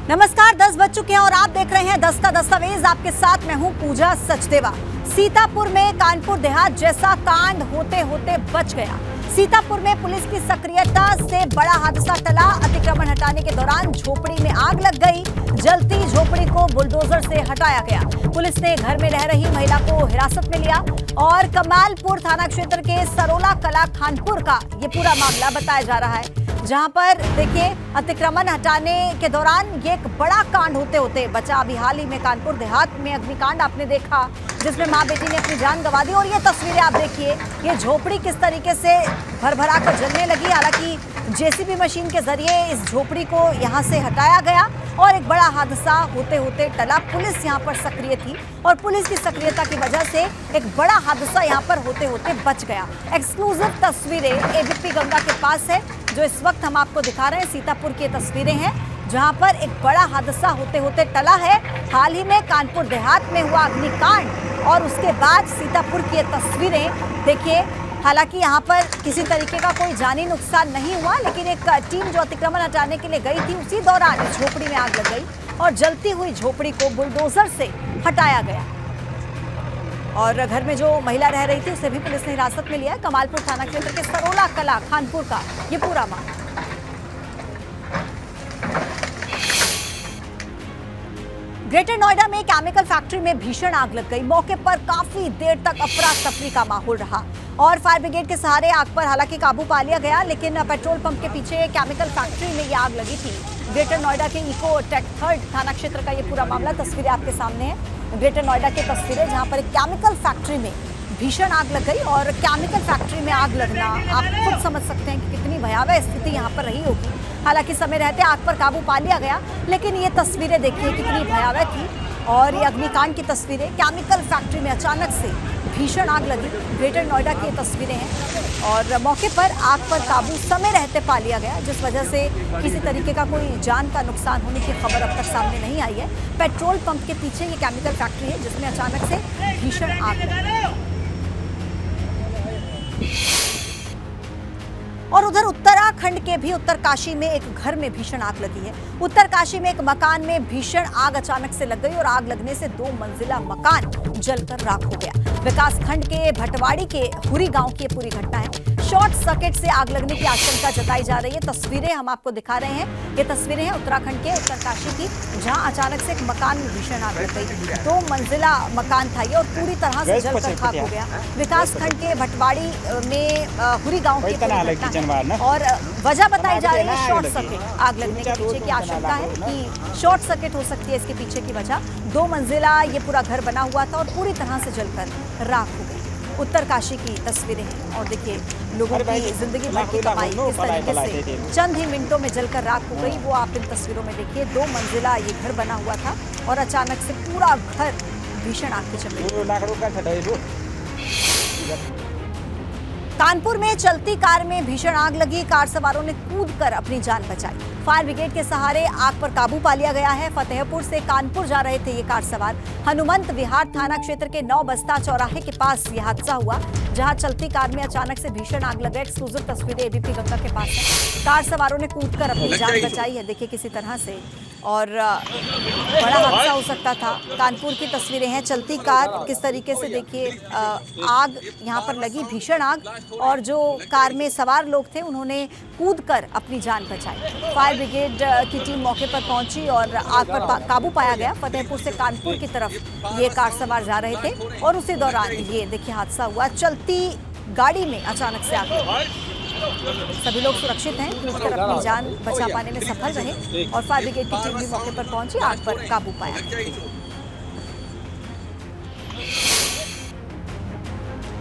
नमस्कार, 10 बज चुके हैं और आप देख रहे हैं 10 का दस्तावेज। आपके साथ मैं हूं पूजा सचदेवा। सीतापुर में कानपुर देहात जैसा कांड होते होते बच गया। सीतापुर में पुलिस की सक्रियता से बड़ा हादसा टला। अतिक्रमण हटाने के दौरान झोपड़ी में आग लग गई। जलती झोपड़ी को बुलडोजर से हटाया गया। पुलिस ने घर में रह रही महिला को हिरासत में लिया और कमालपुर थाना क्षेत्र के सरोला कला खानपुर का ये पूरा मामला बताया जा रहा है, जहां पर देखिए अतिक्रमण हटाने के दौरान ये एक बड़ा कांड होते होते बचा। अभी हाल ही में कानपुर देहात में अग्निकांड आपने देखा, जिसमें मां बेटी ने अपनी जान गंवा दी। और ये तस्वीरें आप देखिए, ये झोपड़ी किस तरीके से भरभरा कर जलने लगी। हालांकि जेसीबी मशीन के जरिए इस झोपड़ी को यहां से हटाया गया और एक बड़ा हादसा होते होते टला। पुलिस यहां पर सक्रिय थी और पुलिस की सक्रियता की वजह से एक बड़ा हादसा यहां पर होते होते बच गया। एक्सक्लूसिव तस्वीरें एबीपी गंगा के पास है, जो इस वक्त हम आपको दिखा रहे हैं। सीतापुर की तस्वीरें हैं, जहां पर एक बड़ा हादसा होते होते टला है। हाल ही में कानपुर देहात में हुआ अग्निकांड और उसके बाद सीतापुर की ये तस्वीरें देखिए। हालांकि यहां पर किसी तरीके का कोई जानी नुकसान नहीं हुआ, लेकिन एक टीम जो अतिक्रमण हटाने के लिए गई थी, उसी दौरान झोपड़ी में आग लग गई और जलती हुई झोपड़ी को बुलडोजर से हटाया गया। और घर में जो महिला रह रही थी, उसे भी पुलिस ने हिरासत में लिया। कमालपुर थाना क्षेत्र के सरोला कला खानपुर का ये पूरा मामला। ग्रेटर नोएडा में केमिकल फैक्ट्री में भीषण आग लग गई। मौके पर काफी देर तक अफरा तफरी का माहौल रहा और फायर ब्रिगेड के सहारे आग पर हालांकि काबू पा लिया गया, लेकिन पेट्रोल पंप के पीछे केमिकल फैक्ट्री में ये आग लगी थी। ग्रेटर नोएडा के इको टेक 3 थाना क्षेत्र का ये पूरा मामला। तस्वीरें आपके सामने है, ग्रेटर नोएडा की तस्वीरें, जहां पर एक केमिकल फैक्ट्री में भीषण आग लग गई। और केमिकल फैक्ट्री में आग लगना, आप खुद समझ सकते हैं कि कितनी भयावह स्थिति यहाँ पर रही होगी। हालांकि समय रहते आग पर काबू पा लिया गया, लेकिन ये तस्वीरें देखिए कितनी भयावह थी। और ये अग्निकांड की तस्वीरें, केमिकल फैक्ट्री में अचानक से भीषण आग लगी। ग्रेटर नोएडा की ये तस्वीरें हैं और मौके पर आग पर काबू समय रहते पा लिया गया, जिस वजह से किसी तरीके का कोई जान का नुकसान होने की खबर अब तक सामने नहीं आई है। पेट्रोल पंप के पीछे ये केमिकल फैक्ट्री है, जिसमें अचानक से भीषण आग लगी। और उधर उत्तराखंड के भी उत्तरकाशी में एक घर में भीषण आग लगी है। उत्तरकाशी में एक मकान में भीषण आग अचानक से लग गई और आग लगने से 2 मंजिला मकान जलकर राख हो गया। विकास खंड के भटवाड़ी के हुरी गांव की ये पूरी घटना है। शॉर्ट सर्किट से आग लगने की आशंका जताई जा रही है। तस्वीरें हम आपको दिखा रहे हैं, ये तस्वीरें हैं उत्तराखंड के उत्तरकाशी की, जहां अचानक से एक मकान में भीषण आग लग गई। 2 मंजिला मकान था ये और पूरी तरह से जलकर खाक हो गया। विकास खंड के भटवाड़ी में हुरी गांव की घटना और वजह बताई जा रही है शॉर्ट सर्किट। आग लगने के पीछे की आशंका है कि शॉर्ट सर्किट हो सकती है इसके पीछे की वजह। 2 मंजिला ये पूरा घर बना हुआ था और पूरी तरह से जलकर राख हो गई। उत्तरकाशी की तस्वीरें हैं और देखिए लोगों की जिंदगी भर की कमाई किस तरीके से चंद ही मिनटों में जलकर राख हो गई, वो आप इन तस्वीरों में देखिए। 2 मंजिला ये घर बना हुआ था और अचानक से पूरा घर भीषण आग की चपेट। कानपुर में चलती कार में भीषण आग लगी। कार सवारों ने कूदकर अपनी जान बचाई। फायर ब्रिगेड के सहारे आग पर काबू पा लिया गया है। फतेहपुर से कानपुर जा रहे थे ये कार सवार। हनुमंत विहार थाना क्षेत्र के 9 बस्ता चौराहे के पास ये हादसा हुआ, जहां चलती कार में अचानक से भीषण आग लग गई। एक्सक्लूसिव तस्वीरें एबीपी गंगा के पास है। कार सवारों ने कूदकर अपनी जान बचाई है, देखिए किसी तरह से, और बड़ा हादसा हो सकता था। कानपुर की तस्वीरें हैं, चलती कार किस तरीके से देखिए आग यहाँ पर लगी, भीषण आग, और जो कार में सवार लोग थे उन्होंने कूदकर अपनी जान बचाई। फायर ब्रिगेड की टीम मौके पर पहुंची और आग पर काबू पाया गया। फतेहपुर से कानपुर की तरफ ये कार सवार जा रहे थे और उसी दौरान ये देखिए हादसा हुआ। चलती गाड़ी में अचानक से आग लगी। सभी लोग सुरक्षित हैं, कूदकर अपनी जान बचा पाने में सफल रहे और फायर ब्रिगेड की टीम भी मौके पर पहुंची, आग पर काबू पाया।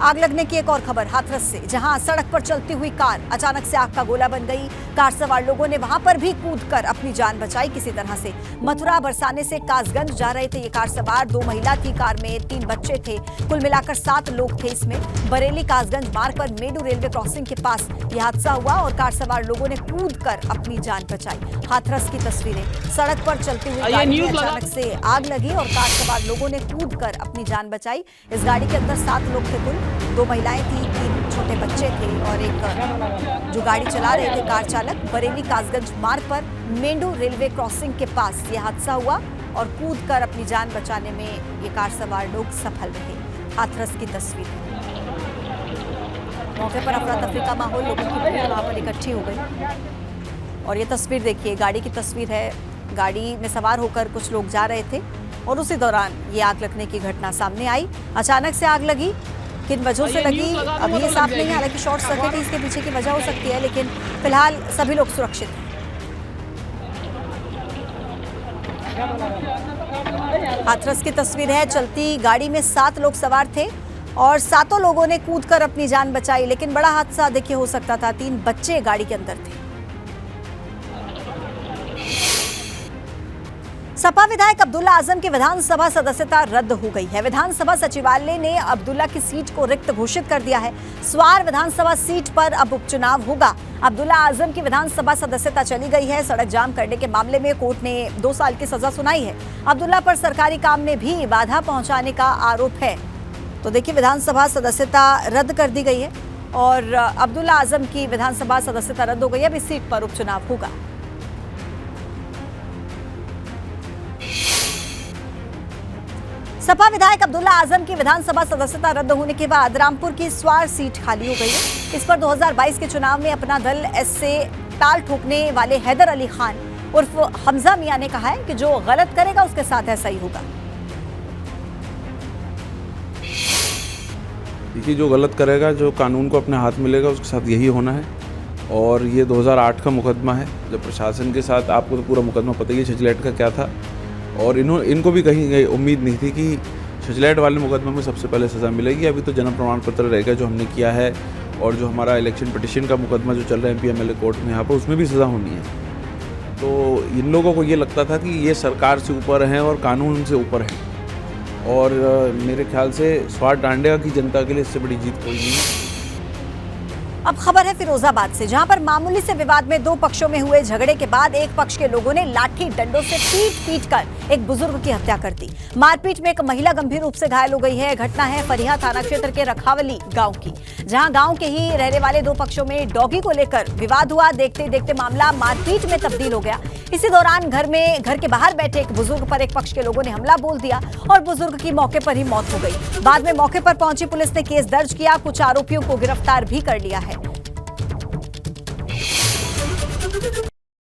आग लगने की एक और खबर हाथरस से, जहां सड़क पर चलती हुई कार अचानक से आग का गोला बन गई। कार सवार लोगों ने वहां पर भी कूदकर अपनी जान बचाई किसी तरह से। मथुरा बरसाने से कासगंज जा रहे थे ये कार सवार। 2 महिला थी कार में, 3 बच्चे थे, कुल मिलाकर 7 लोग थे इसमें। बरेली कासगंज मार्ग पर मेडू रेलवे क्रॉसिंग के पास यह हादसा हुआ और कार सवार लोगों ने कूदकर अपनी जान बचाई। हाथरस की तस्वीरें, सड़क पर चलती हुई गाड़ी में अचानक से आग लगी और कार सवार लोगों ने कूदकर अपनी जान बचाई। इस गाड़ी के अंदर 7 लोग थे कुल, 2 महिलाएं थी, 3 छोटे बच्चे थे और एक जो गाड़ी चला रहे थे कार चालक। बरेली कासगंज मार्ग पर मेंढू रेलवे क्रॉसिंग के पास ये हादसा हुआ और कूदकर अपनी जान बचाने में ये कार सवार लोग सफल रहे। हाथरस की तस्वीर है। मौके पर अफरा तफरी का माहौल, लोगों की भीड़ वहां पर इकट्ठी हो गई। और ये तस्वीर देखिए, गाड़ी की तस्वीर है। गाड़ी में सवार होकर कुछ लोग जा रहे थे और उसी दौरान ये आग लगने की घटना सामने आई। अचानक से आग लगी, किन वजहों से लगी अभी ये साफ नहीं है। हालांकि शॉर्ट सर्किट इसके पीछे की वजह हो सकती है, लेकिन फिलहाल सभी लोग सुरक्षित हैं। हाथरस की तस्वीर है। चलती गाड़ी में 7 लोग सवार थे और 7 लोगों ने कूदकर अपनी जान बचाई, लेकिन बड़ा हादसा देखिए हो सकता था। 3 बच्चे गाड़ी के अंदर थे। सपा विधायक अब्दुल्ला आजम की विधानसभा सदस्यता रद्द हो गई है। विधानसभा सचिवालय ने अब्दुल्ला की सीट को रिक्त घोषित कर दिया है। स्वार विधानसभा सीट पर अब उपचुनाव होगा। अब्दुल्ला आजम की विधानसभा सदस्यता चली गई है। सड़क जाम करने के मामले में कोर्ट ने 2 साल की सजा सुनाई है। अब्दुल्ला पर सरकारी काम में भी बाधा पहुंचाने का आरोप है। तो देखिए, विधानसभा सदस्यता रद्द कर दी गई है और अब्दुल्ला आजम की विधानसभा सदस्यता रद्द हो गई है। अब इस सीट पर उपचुनाव होगा। सपा विधायक अब्दुल्ला आजम की विधानसभा सदस्यता रद्द होने के बाद रामपुर की स्वार सीट खाली हो गई है। इस पर 2022 के चुनाव में अपना दल ऐसे ताल ठोकने वाले हैदर अली खान उर्फ हमजा मियां ने कहा है कि जो गलत करेगा उसके साथ ऐसा ही होगा। देखिए, जो गलत करेगा, जो कानून को अपने हाथ मिलेगा, उसके साथ यही होना है। और ये 2008 का मुकदमा है, जब प्रशासन के साथ, आपको तो पूरा मुकदमा पता ही है छजलैट का क्या था। और इनको भी कहीं उम्मीद नहीं थी कि छजलैट वाले मुकदमे में सबसे पहले सज़ा मिलेगी। अभी तो जन्म प्रमाण पत्र रहेगा जो हमने किया है, और जो हमारा इलेक्शन पिटिशन का मुकदमा जो चल रहा है MP MLA कोर्ट में, यहाँ पर उसमें भी सज़ा होनी है। तो इन लोगों को ये लगता था कि ये सरकार से ऊपर हैं और कानून से ऊपर हैं। और मेरे ख्याल से स्वार डांडिया की जनता के लिए इससे बड़ी जीत कोई नहीं है। अब खबर है फिरोजाबाद से, जहां पर मामूली से विवाद में 2 पक्षों में हुए झगड़े के बाद एक पक्ष के लोगों ने लाठी डंडों से पीट कर एक बुजुर्ग की हत्या कर दी। मारपीट में एक महिला गंभीर रूप से घायल हो गई है। घटना है फरिया थाना क्षेत्र के रखावली गांव की, जहां गांव के ही रहने वाले 2 पक्षों में डॉगी को लेकर विवाद हुआ। देखते देखते मामला मारपीट में तब्दील हो गया। इसी दौरान घर के बाहर बैठे एक बुजुर्ग पर एक पक्ष के लोगों ने हमला बोल दिया और बुजुर्ग की मौके पर ही मौत हो गई। बाद में मौके पर पहुंची पुलिस ने केस दर्ज किया, कुछ आरोपियों को गिरफ्तार भी कर लिया है।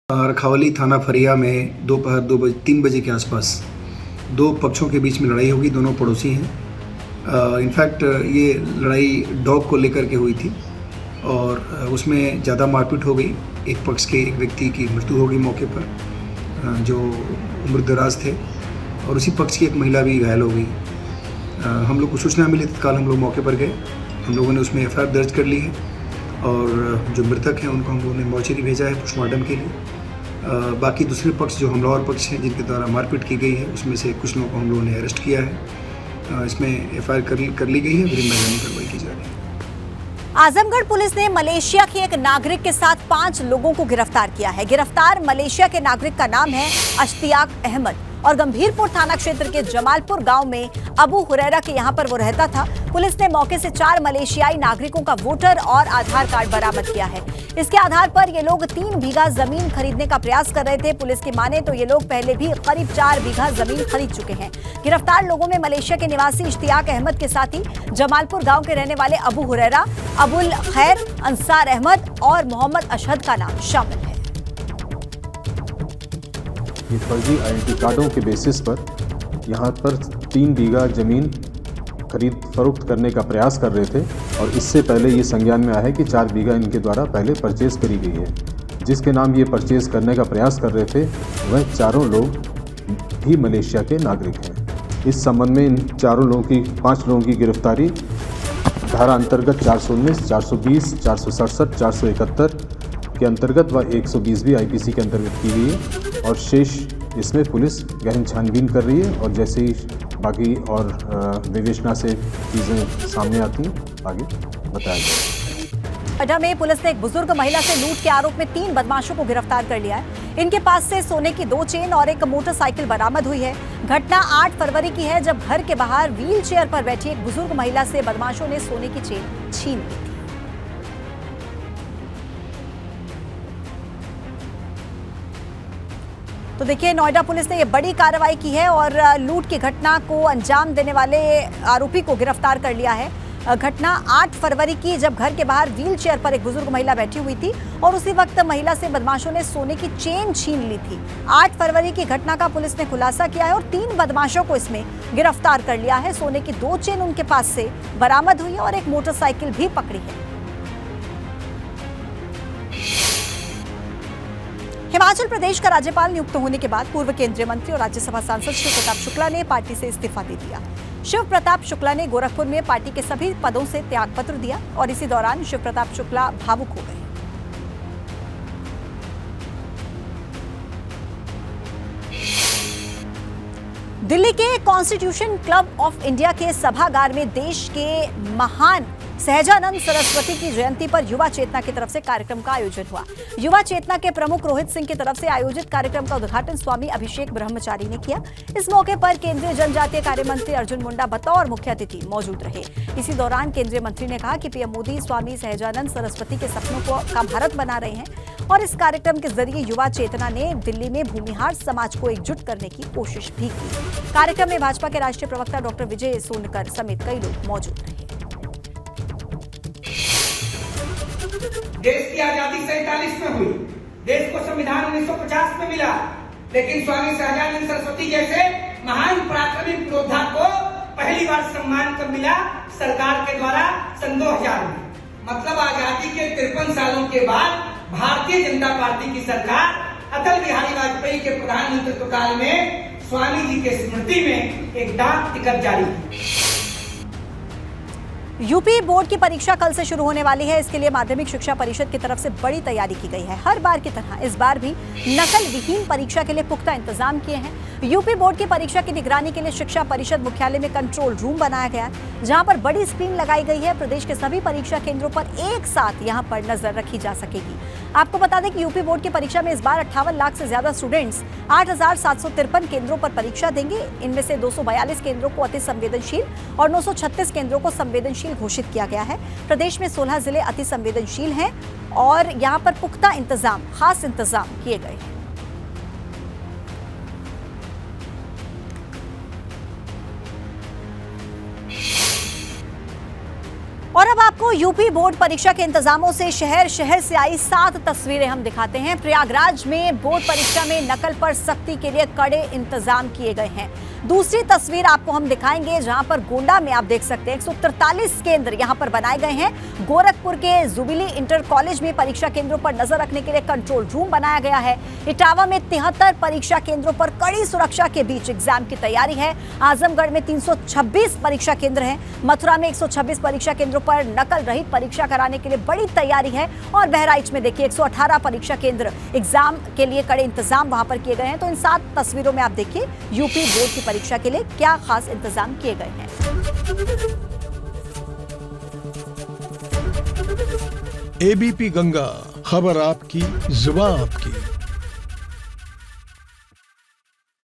रखावली थाना फरिया में दोपहर 3 बजे के आसपास 2 पक्षों के बीच में लड़ाई होगी। दोनों पड़ोसी हैं। इनफैक्ट ये लड़ाई डॉग को लेकर के हुई थी और उसमें ज़्यादा मारपीट हो गई। एक पक्ष के एक व्यक्ति की मृत्यु हो गई मौके पर, जो उम्रदराज थे, और उसी पक्ष की एक महिला भी घायल हो गई। हम लोग को सूचना मिली, तत्काल हम लोग मौके पर गए। हम लोगों ने उसमें FIR दर्ज कर ली है और जो मृतक हैं उनको हम लोगों ने मौचरी भेजा है पोस्टमार्टम के लिए। बाकी दूसरे पक्ष जो हमलावर पक्ष हैं जिनके द्वारा मारपीट की गई है, उसमें से कुछ लोगों को हम लोगों ने अरेस्ट किया है। इसमें FIR कर ली गई है, फिर मैदानी कार्रवाई की जा रही है। आजमगढ़ पुलिस ने मलेशिया के एक नागरिक के साथ 5 लोगों को गिरफ्तार किया है। गिरफ्तार मलेशिया के नागरिक का नाम है अश्तियाक अहमद और गंभीरपुर थाना क्षेत्र के जमालपुर गांव में अबू हुरैरा के यहां पर वो रहता था। पुलिस ने मौके से 4 मलेशियाई नागरिकों का वोटर और आधार कार्ड बरामद किया है। इसके आधार पर ये लोग 3 बीघा जमीन खरीदने का प्रयास कर रहे थे। पुलिस की माने तो ये लोग पहले भी करीब 4 बीघा जमीन खरीद चुके हैं। गिरफ्तार लोगों में मलेशिया के निवासी इश्तियाक अहमद के साथ ही जमालपुर गांव के रहने वाले अबू हुरैरा, अबुल खैर, अंसार अहमद और मोहम्मद अशहद का नाम शामिल है। ये फर्जी आइडेंटी कार्डों के बेसिस पर यहाँ पर 3 बीघा ज़मीन खरीद फरोख्त करने का प्रयास कर रहे थे और इससे पहले ये संज्ञान में आया है कि 4 बीघा इनके द्वारा पहले परचेज़ करी गई है। जिसके नाम ये परचेज़ करने का प्रयास कर रहे थे वह चारों लोग भी मलेशिया के नागरिक हैं। इस संबंध में इन चारों लोगों की 5 लोगों की गिरफ्तारी धारा अंतर्गत 419, 420, 467, 471 के अंतर्गत व 120 IPC के अंतर्गत की गई है और शेष इसमें पुलिस गहन छानबीन कर रही है और जैसे ही बाकी और विवेचना से चीज़ें सामने आती हैं आगे बताया जाएगा। अड्डा में पुलिस ने एक बुजुर्ग महिला से लूट के आरोप में 3 बदमाशों को गिरफ्तार कर लिया है। इनके पास से सोने की 2 चेन और एक मोटरसाइकिल बरामद हुई है। घटना 8 फरवरी की है, जब घर के बाहर व्हील चेयर पर बैठी एक बुजुर्ग महिला से बदमाशों ने सोने की चेन छीन ली। तो देखिए, नोएडा पुलिस ने ये बड़ी कार्रवाई की है और लूट की घटना को अंजाम देने वाले आरोपी को गिरफ्तार कर लिया है। घटना 8 फरवरी की, जब घर के बाहर व्हील चेयर पर एक बुजुर्ग महिला बैठी हुई थी और उसी वक्त महिला से बदमाशों ने सोने की चेन छीन ली थी। 8 फरवरी की घटना का पुलिस ने खुलासा किया है और 3 बदमाशों को इसमें गिरफ्तार कर लिया है। सोने की 2 चेन उनके पास से बरामद हुई है और एक मोटरसाइकिल भी पकड़ी है। हिमाचल प्रदेश का राज्यपाल नियुक्त होने के बाद पूर्व केंद्रीय मंत्री और राज्यसभा सांसद शिव प्रताप शुक्ला ने पार्टी से इस्तीफा दे दिया। शिव प्रताप शुक्ला ने गोरखपुर में पार्टी के सभी पदों से त्यागपत्र दिया और इसी दौरान शिव प्रताप शुक्ला भावुक हो गए। दिल्ली के कॉन्स्टिट्यूशन क्लब ऑफ इंडिया के सभागार में देश के महान सहजानंद सरस्वती की जयंती पर युवा चेतना की तरफ से कार्यक्रम का आयोजन हुआ। युवा चेतना के प्रमुख रोहित सिंह की तरफ से आयोजित कार्यक्रम का उद्घाटन स्वामी अभिषेक ब्रह्मचारी ने किया। इस मौके पर केंद्रीय जनजातीय कार्य मंत्री अर्जुन मुंडा बतौर मुख्य अतिथि मौजूद रहे। इसी दौरान केंद्रीय मंत्री ने कहा कि पीएम मोदी स्वामी सहजानंद सरस्वती के सपनों का भारत बना रहे हैं और इस कार्यक्रम के जरिए युवा चेतना ने दिल्ली में भूमिहार समाज को एकजुट करने की कोशिश भी की। कार्यक्रम में भाजपा के राष्ट्रीय प्रवक्ता डॉक्टर विजय सोनकर समेत कई लोग मौजूद रहे। देश की आजादी 47 में हुई, देश को संविधान 1950 में मिला, लेकिन स्वामी सहजानंद सरस्वती जैसे महान पराक्रमी योद्धा को पहली बार सम्मान कब मिला? सरकार के द्वारा सन 2000 में। मतलब आजादी के 53 सालों के बाद भारतीय जनता पार्टी की सरकार अटल बिहारी वाजपेयी के प्रधानमंत्रित्व काल में स्वामी जी के स्मृति में एक डाक टिकट जारी की। यूपी बोर्ड की परीक्षा कल से शुरू होने वाली है। इसके लिए माध्यमिक शिक्षा परिषद की तरफ से बड़ी तैयारी की गई है। हर बार की तरह इस बार भी नकल विहीन परीक्षा के लिए पुख्ता इंतजाम किए हैं। यूपी बोर्ड की परीक्षा की निगरानी के लिए शिक्षा परिषद मुख्यालय में कंट्रोल रूम बनाया गया है, जहां पर बड़ी स्क्रीन लगाई गई है। प्रदेश के सभी परीक्षा केंद्रों पर एक साथ यहां पर नजर रखी जा सकेगी। आपको बता दें कि यूपी बोर्ड की परीक्षा में इस बार 58 लाख से ज्यादा स्टूडेंट्स 8,753 केंद्रों पर परीक्षा देंगे। इनमें से 242 केंद्रों को अति संवेदनशील और 936 केंद्रों को संवेदनशील घोषित किया गया है। प्रदेश में 16 जिले अति संवेदनशील हैं और यहां पर पुख्ता इंतजाम, खास इंतजाम किए गए हैं। और अब आपको यूपी बोर्ड परीक्षा के इंतजामों से शहर शहर से आई 7 तस्वीरें हम दिखाते हैं। प्रयागराज में बोर्ड परीक्षा में नकल पर सख्ती के लिए कड़े इंतजाम किए गए हैं। दूसरी तस्वीर आपको हम दिखाएंगे, जहां पर गोंडा में आप देख सकते हैं 143 केंद्र यहां पर बनाए गए हैं। गोरखपुर के जुबिली इंटर कॉलेज में परीक्षा केंद्रों पर नजर रखने के लिए कंट्रोल रूम बनाया गया है। इटावा में 73 परीक्षा केंद्रों पर कड़ी सुरक्षा के बीच एग्जाम की तैयारी है। आजमगढ़ में 326 परीक्षा केंद्र हैं। मथुरा में 126 परीक्षा केंद्रों पर नकल रहित परीक्षा कराने के लिए बड़ी तैयारी है। और बहराइच में देखिए 118 परीक्षा केंद्र एग्जाम के लिए कड़े इंतजाम वहां पर किए गए हैं। तो इन 7 तस्वीरों में आप देखिए यूपी बोर्ड की परीक्षा के लिए क्या खास इंतजाम किए गए हैं। एबीपी गंगा, खबर आपकी, जुबान आपकी।